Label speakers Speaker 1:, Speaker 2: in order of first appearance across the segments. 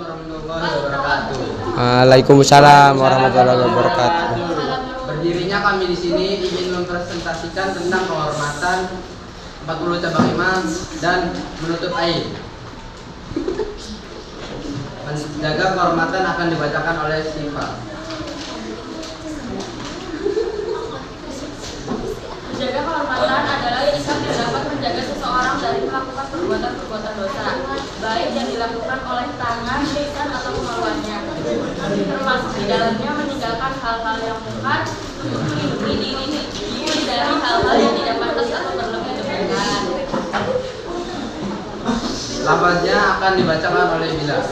Speaker 1: warahmatullahi wabarakatuh.
Speaker 2: Waalaikumsalam warahmatullahi wabarakatuh.
Speaker 1: Berdirinya kami di sini ingin mempresentasikan tentang kehormatan 40 cabang iman dan menutup air. Menjaga kehormatan akan dibacakan oleh Siva.
Speaker 3: Menjaga kehormatan adalah sikap yang dapat menjaga seseorang dari melakukan perbuatan-perbuatan dosa, baik yang dilakukan oleh tangan, lisan, atau kemaluannya, termasuk di dalamnya meninggalkan hal-hal yang mungkar untuk melindungi diri dari hal-hal yang tidak pantas atau berlebih-lebihan.
Speaker 1: Lafaznya akan dibacakan oleh Bilal.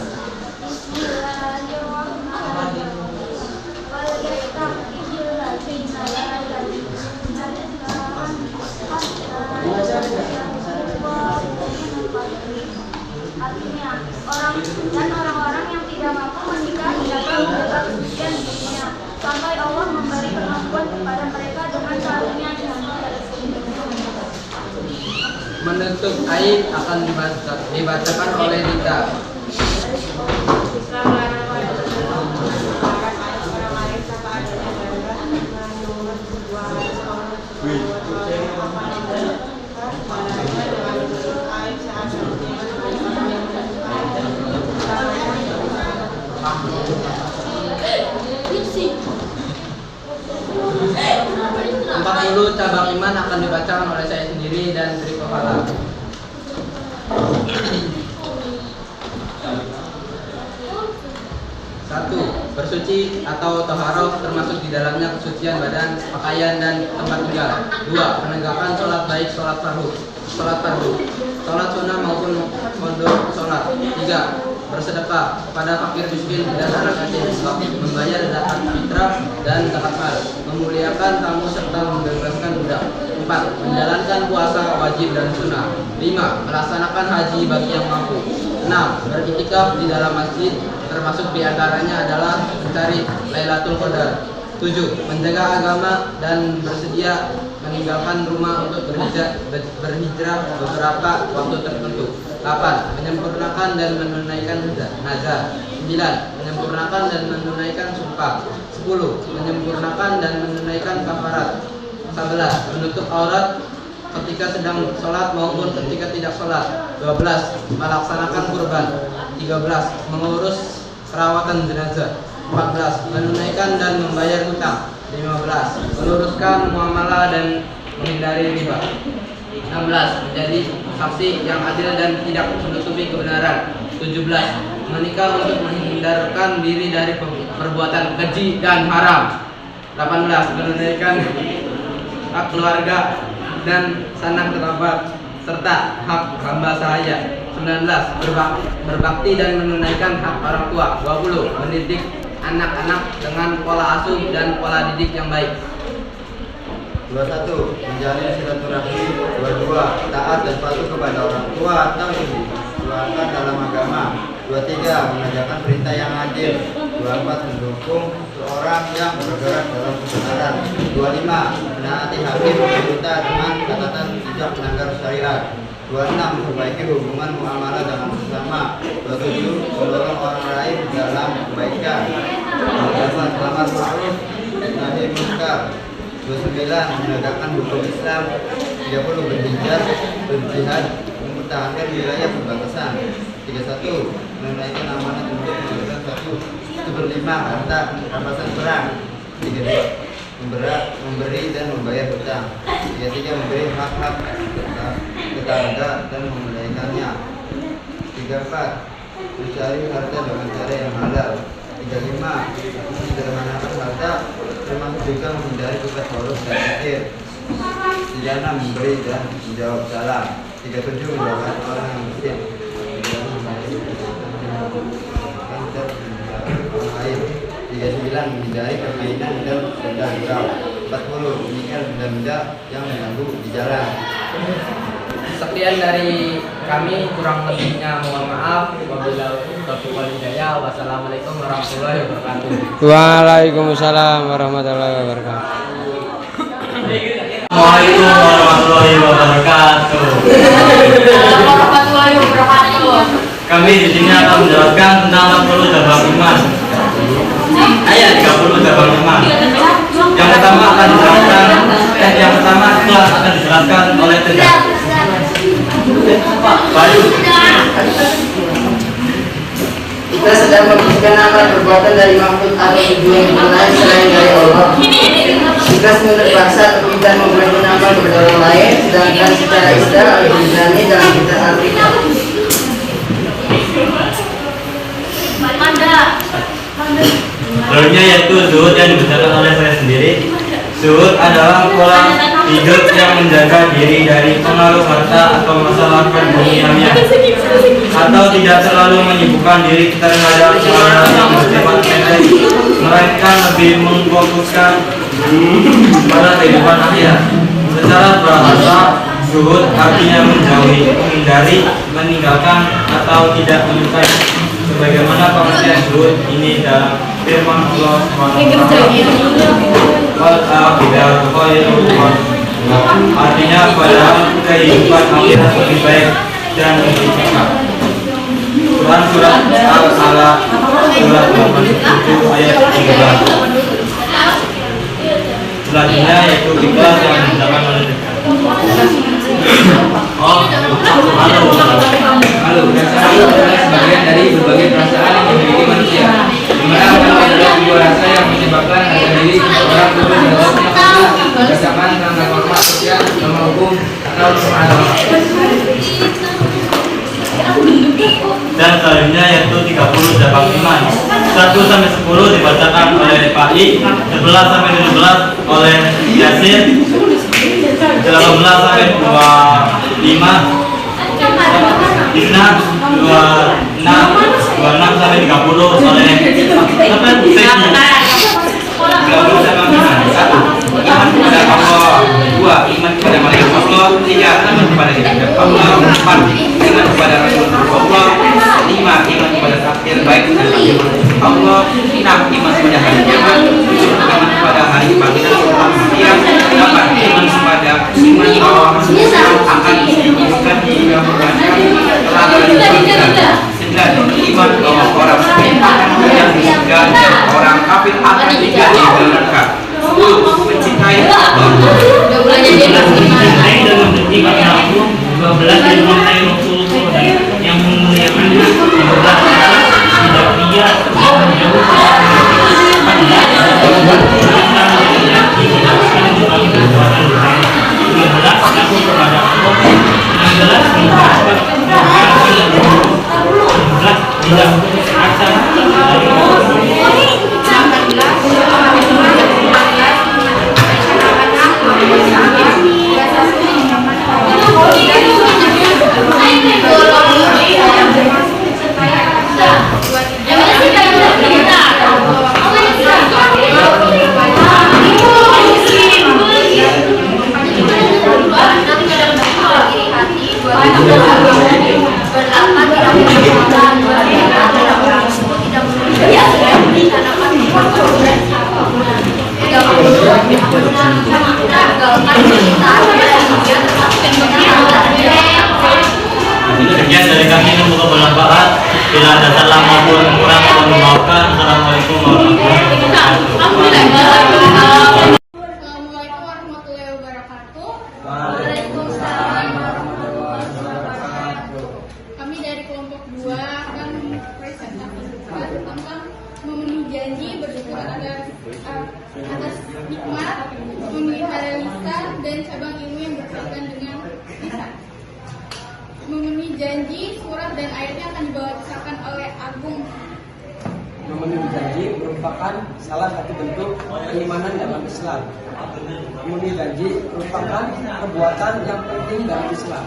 Speaker 4: Artinya, orang-orang yang tidak mampu menikah hendaklah menjaga kesucian dirinya sampai Allah memberi kemampuan kepada mereka dengan karunia dan
Speaker 1: Menutup air akan dibacakan oleh Rita. Empat 40 cabang iman akan dibacakan oleh saya sendiri dan Tri Kepala. 1. Bersuci atau taharah termasuk di dalamnya kesucian badan, pakaian, dan tempat tinggal. 2. Menegakkan sholat baik sholat fardu, sholat sunnah maupun pondok sholat. 3. Bersedekah kepada fakir miskin dan anak yatim, membayar zakat fitrah dan zakat mal, memuliakan tamu serta membebaskan budak. 4. Menjalankan puasa wajib dan sunnah. 5. Melaksanakan haji bagi yang mampu. 6. Beriktikaf di dalam masjid, termasuk diantaranya adalah mencari Lailatul Qadar. 7. Menjaga agama dan bersedia meninggalkan rumah untuk berhijrah beberapa waktu tertentu. 8. Menyempurnakan dan menunaikan nazar. 9. Menyempurnakan dan menunaikan sumpah. 10. Menyempurnakan dan menunaikan kafarat. 11. Menutup aurat ketika sedang sholat maupun ketika tidak sholat. 12. Melaksanakan kurban. 13. Mengurus perawatan jenazah. 14. Menunaikan dan membayar hutang. 15. Meluruskan muamalah dan menghindari riba. 16. Menjadi saksi yang adil dan tidak menutupi kebenaran. 17. Menikah untuk menghindarkan diri dari perbuatan keji dan haram. 18. Menunaikan hak keluarga dan sanak kerabat serta hak hamba sahaya. 19. Berbakti dan menunaikan hak orang tua. 20. Mendidik anak-anak dengan pola asuh dan pola didik yang baik.
Speaker 5: 21. Menjalin silaturahmi. 22. Taat dan patuh kepada orang tua atau ibu dituangkan dalam agama. 23. Mengerjakan perintah yang adil. 24. Mendukung seorang yang bergerak dalam kebenaran. 25. Menaati hakim pemerintah dengan catatan tidak melanggar syariat. 26. Memperbaiki hubungan muamalah dengan sesama. 27. Mendorong orang lain dalam kebaikan. 28. Melamar ma'ruf nahi munkar. 29. Menegakkan hukum Islam. 30. Berjihad mempertahankan wilayah perbatasan. 31. Menunaikan amanat untuk menjaga 1/5 harta rampasan perang. 32. Memberi dan membayar hutang. 33. Memberi hak-hak tetangga dan memenaikannya. 34. Mencari harta dengan cara yang halal. 35. Menyederhanakan harta termasuk juga menghindari tukar boros dan kikir. 36. Memberi dan menjawab salam. 37. Mendoakan orang yang miskin. 39. Menghindari permainan dan benda gurau. 40. Meninggal benda-benda yang mengganggu di jalan.
Speaker 1: Sekian dari kami, kurang lebihnya mohon maaf. Wabillahi taufiq wal hidayah. Wassalamualaikum warahmatullahi wabarakatuh.
Speaker 2: Waalaikumsalam warahmatullahi wabarakatuh.
Speaker 6: Assalamualaikum warahmatullahi wabarakatuh.
Speaker 3: Warahmatullahi wabarakatuh.
Speaker 6: Kami di sini akan menjelaskan tentang 30 cabang iman. Ayat 30 cabang iman. Yang pertama akan dijelaskan oleh Tegar. Bayu.
Speaker 1: Kita sedang memikirkan amal perbuatan dari makhluk atau tujuan yang lain selain dari Allah. Kita terpaksa atau tidak membuat amal kepada orang lain, sedangkan secara istilah al-Ghazali dalam kitab Al-Hikam.
Speaker 6: Selanjutnya yaitu zuhud yang dibacakan oleh saya sendiri. Zuhud adalah pola hidup yang menjaga diri dari pengaruh harta atau masalah duniawinya, atau tidak terlalu menyibukkan diri terhadap hal yang bersifat pendek, melainkan lebih memfokuskan pada kehidupan akhirat. Secara bahasa, zuhud artinya menjauhi, menghindari, meninggalkan, atau tidak menyukai. Sebagaimana pengertian zuhud ini dalam firman Allah artinya padahal kehidupan akhirat lebih baik dan lebih cekap. Quran surat Al-Alaq surat 87 ayat 13. Selanjutnya yaitu ikhlas yang dibacakan oleh
Speaker 1: Malu dan sakit adalah sebagian dari berbagai perasaan yang dimiliki manusia, di mana malu adalah sebuah rasa yang menyebabkan harga diri seseorang turun derajatnya karena kesamaan melanggar norma sosial, norma hukum, atau norma agama.
Speaker 6: Dan selanjutnya yaitu 30 cabang iman. 1 sampai 10 dibacakan oleh Pak I, 11 sampai 17 oleh Yasir, 18 sampai 25 Isna, 26 sampai 30 oleh apa? 30 cabang iman. 1. Iman kepada Allah. 2. Iman kepada malaikat Allah. 3. Iman kepada kitab Allah. 4. Iman kepada Rasulullah. 5. Iman kepada takdir baik dan takdir Allah. 6. Iman kepada hari kiamat. 7. Iman kepada hari kebangkitan setelah kematian. 8. Iman kepada iman bahwa manusia akan dihidupkan di berbagai telah dibangkitkan. 9. Iman bahwa orang mukmin akan yang di surga dan orang kafir akan tinggal di neraka. 10. Mencintai Allah.
Speaker 7: Mencintai dan membenci karena aku. 12 dan mencintai Rasulullah yang memuliakannya. 13 tidak ria menjauh takut kepada Allah. 16 menghadap 16 tidak putus asa dari Sekian dari kami, semoga bermanfaat. Bila ada salah maupun kurang, mohon dimaafkan. Assalamualaikum warahmatullahi wabarakatuh.
Speaker 4: Assalamualaikum warahmatullahi wabarakatuh.
Speaker 1: Waalaikumsalam warahmatullahi wabarakatuh.
Speaker 4: Kami dari kelompok 2 akan presentasikan tentang memenuhi janji, bersyukur atas nikmat, memelihara lisan dan cabang ilmu yang berkaitan dengan lisan. Memenuhi janji, surat dan ayatnya akan dibacakan oleh Agung.
Speaker 8: Memenuhi janji merupakan salah satu bentuk keimanan dalam Islam. Memenuhi janji merupakan perbuatan yang penting dalam Islam.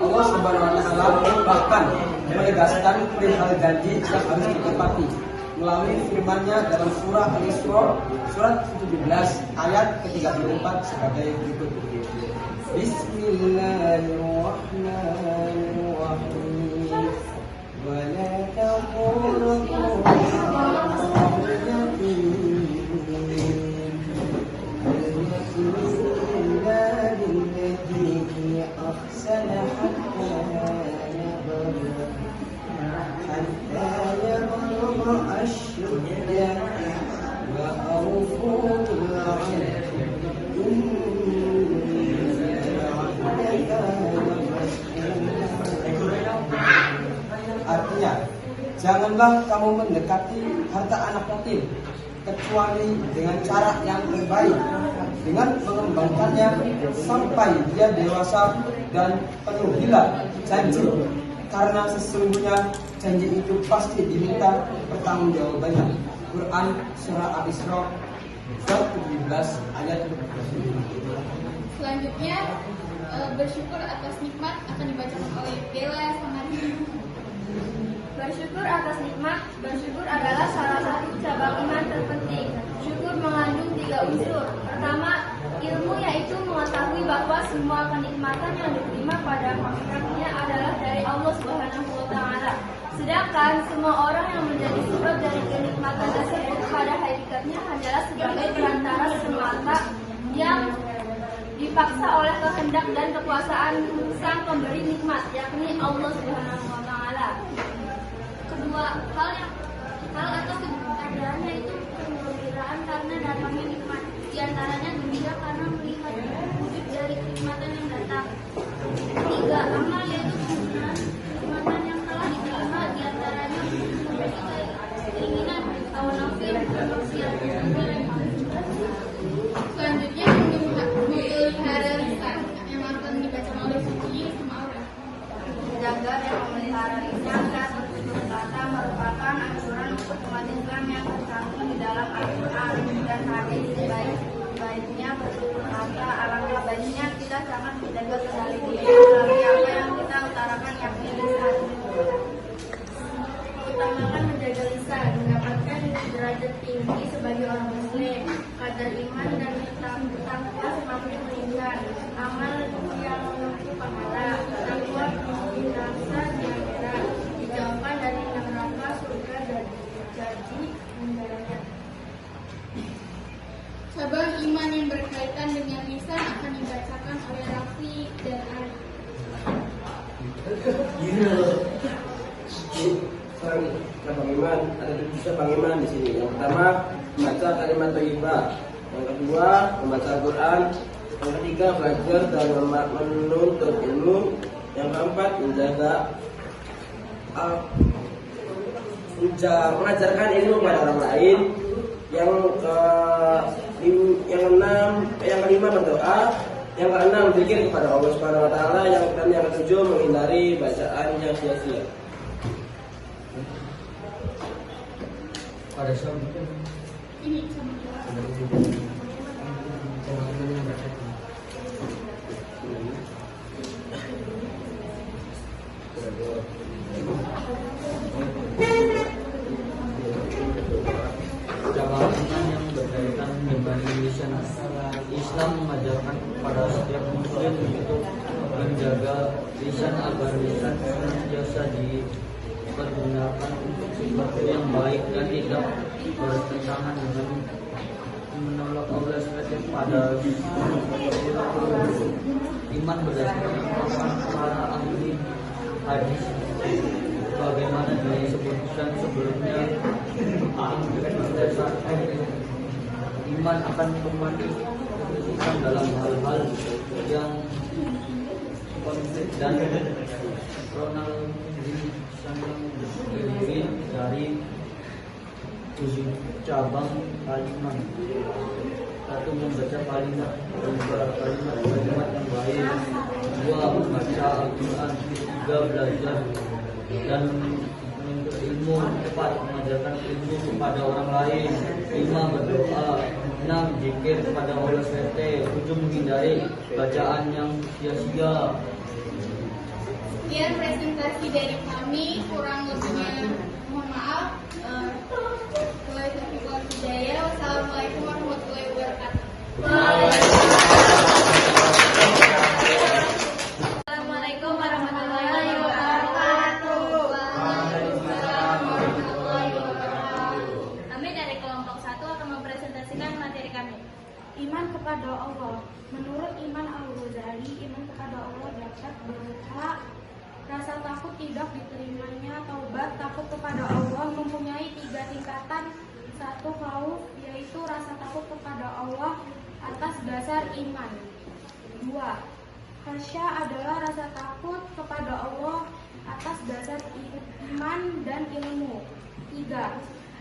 Speaker 8: Allah Subhanahu wa Ta'ala bahkan menegaskan perihal janji yang harus ditepati melalui firman-Nya dalam surah Al-Isra surat 17 ayat ke-34 sebagai berikut. Bismillahirrahmanirrahim. Wa la taqulu حتى يبلغ Artinya, janganlah kamu mendekati harta anak yatim kecuali dengan cara yang terbaik, dengan mengembangkannya sampai dia dewasa dan penuhilah janji, karena sesungguhnya janji itu pasti diminta pertanggungjawabannya. Quran Surah Al-Isra surat 17 ayat 12.
Speaker 9: Selanjutnya, bersyukur atas nikmat akan dibacakan oleh Bella sama Rizky.
Speaker 4: Bersyukur atas nikmat. Bersyukur adalah salah satu cabang iman terpenting. Syukur mengandung 3 unsur. Pertama, ilmu, yaitu mengetahui bahwa semua kenikmatan yang diterima pada hakikatnya adalah dari Allah Subhanahu wa Ta'ala. Sedangkan semua orang yang menjadi sebab dari kenikmatan tersebut pada hakikatnya hanyalah sebagai perantara semata yang dipaksa oleh kehendak dan kekuasaan sang pemberi nikmat, yakni Allah Subhanahu wa Ta'ala. Kedua, hal atas keadaan yaitu kegembiraan karena datangnya nikmat. Di antaranya gembira karena melihat wujud dari kenikmatan yang datang. Ketiga, amal, yaitu kenikmatan yang telah diterima, di antaranya keinginan hawa nafsu dan maksiat.
Speaker 9: Selanjutnya, memelihara lisan yang akan dibacakan oleh Suci sama Aura.
Speaker 4: Menjaga dan memelihara lisan dan tutur kata merupakan anjuran untuk umat Islam yang tercantum di dalam Al-Quran dan hadis. Baiknya bertutur kata, alangkah baiknya kita sangat menjaga kendali diri melalui apa yang kita utarakan, yakni lisan. Utamakan menjaga lisan, mendapatkan derajat tinggi sebagai orang Muslim. Kadar iman dan takwa semakin meningkat. Amal yang menempuh pahala, takwa binasa di akhirat, dijauhkan dari neraka, surga dan jadi menjalankan.
Speaker 9: Cabang iman yang berkaitan dengan lisan akan dibacakan oleh Raffi dan Ari.
Speaker 8: Cabang iman, ada 7 cabang iman di sini. Yang pertama, membaca kalimat thayyibah. Yang kedua, membaca Al-Quran. Yang ketiga, belajar dan menuntut ilmu. Yang keempat, mengajarkan ilmu pada orang lain. Yang kelima, berdoa. Yang keenam, berzikir kepada Allah Subhanahu wa Ta'ala. Yang ketujuh, menghindari bacaan yang sia-sia. Pada saat
Speaker 9: Ini sama
Speaker 10: cabang iman yang berkaitan dengan lisan. Islam mengajarkan kepada setiap muslim untuk menjaga lisan agar lisan senantiasa dipergunakan untuk sesuatu yang baik dan tidak bertentangan dengan menolak Allah SWT pada iman berdasarkan para ahli hadis bagaimana disebutkan sebelumnya. Iman akan kembali dalam hal-hal yang konflik dan terdiri dari 7 cabang kalimat. 1. Membaca kalimat yang baik. 2. Membaca Al-Quran. 3. Belajar dan menuntut ilmu. 4. Mengajarkan ilmu kepada orang lain. 5. Berdoa. 6. Zikir kepada Allah SWT. 7. Menghindari bacaan yang sia-sia.
Speaker 9: Sekian presentasi dari kami, kurang lebihnya mohon maaf. Wassalamualaikum warahmatullahi wabarakatuh.
Speaker 4: Assalamualaikum warahmatullahi wabarakatuh. Kami dari kelompok 1 akan mempresentasikan materi kami.
Speaker 11: Iman kepada Allah. Menurut Iman Al-Ghazali, iman kepada Allah dapat berupa rasa takut tidak diterimanya taubat. Takut kepada Allah mempunyai 3 tingkatan. 1. Khauf, yaitu rasa takut kepada Allah atas dasar iman. 2. Khasya adalah rasa takut kepada Allah atas dasar iman dan ilmu. 3.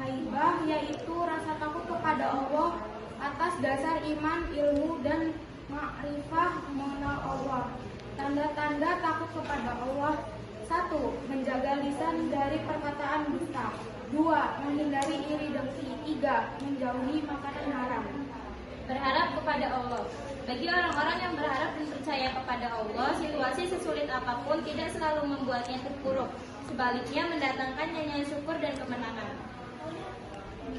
Speaker 11: Haibah yaitu rasa takut kepada Allah atas dasar iman, ilmu, dan ma'rifah mengenal Allah. Tanda-tanda takut kepada Allah: 1. Menjaga lisan dari perkataan dusta. 2. Menghindari iri dengki. 3. Menjauhi makanan haram.
Speaker 3: Berharap kepada Allah. Bagi orang-orang yang berharap dan percaya kepada Allah, situasi sesulit apapun tidak selalu membuatnya terpuruk. Sebaliknya mendatangkan nyanyian syukur dan kemenangan.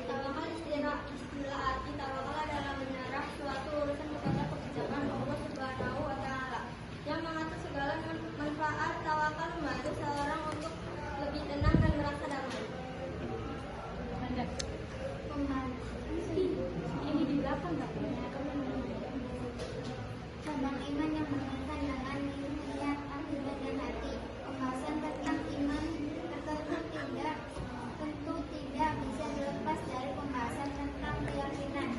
Speaker 4: Tawakal istilah arti tawakal adalah menyerah suatu urusan kepada kebijakan Allah Subhanahu wa Ta'ala yang mengatur segala manfaat. Tawakal membantu seorang untuk lebih tenang dan merasa damai.
Speaker 11: Ini di belakang nggak punya.
Speaker 4: Cabang iman yang berkaitan dengan niat, akidah, dan hati. Pembahasan tentang iman tentu tidak bisa dilepas dari pembahasan tentang keyakinan.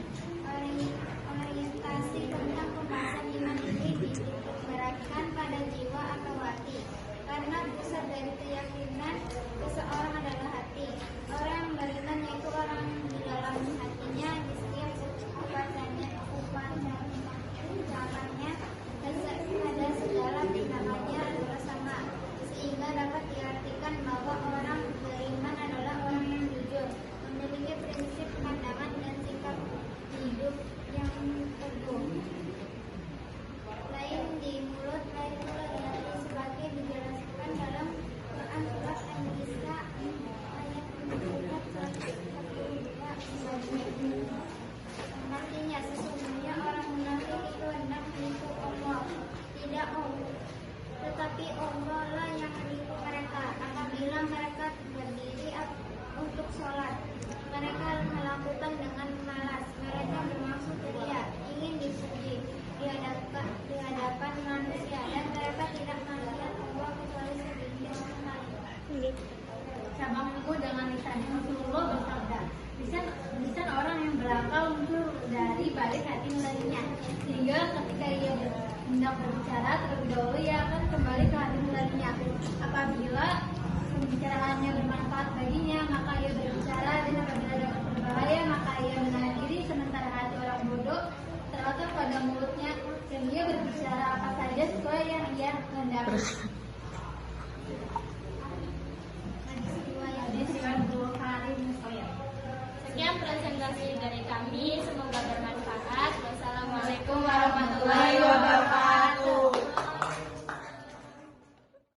Speaker 4: Orientasi tentang pembahasan iman ini diberatkan pada jiwa atau hati, karena pusat dari keyakinan seseorang adalah hati. Orang yang beriman yaitu orang di dalam hatinya, di setiap ucapannya, ada segala tindakannya adalah sama, sehingga dapat diartikan bahwa orang beriman adalah orang yang jujur, memiliki prinsip pandangan dan sikap hidup yang teguh. Lain di mulut, lain pula di hati, sebagai dijelaskan dalam Quran surat An-Nisa ayat 42. Artinya sesungguhnya orang munafik itu hendak menipu Allah, tidak Allah, tetapi Allah lah yang menipu mereka. Apabila mereka berdiri untuk sholat, mereka melakukan dengan malas. Mereka bermaksud ria, ingin dipuji di hadapan manusia, dan mereka tidak melihat Allah kecuali sedikit sekali.
Speaker 11: Cabang ilmu dengan lisan. Rasulullah bersabda, lisan orang yang berakal muncul dari balik hati nuraninya, sehingga ketika ia hendak berbicara terlebih dahulu ia akan kembali ke hati nuraninya. Apabila pembicaraannya bermanfaat baginya, maka ia berbicara, dan apabila dapat berbahaya, maka ia menahan diri. Sementara hati orang bodoh terletak pada mulutnya, dan ia berbicara apa saja sesuai yang ia kehendaki.
Speaker 3: Sekian presentasi dari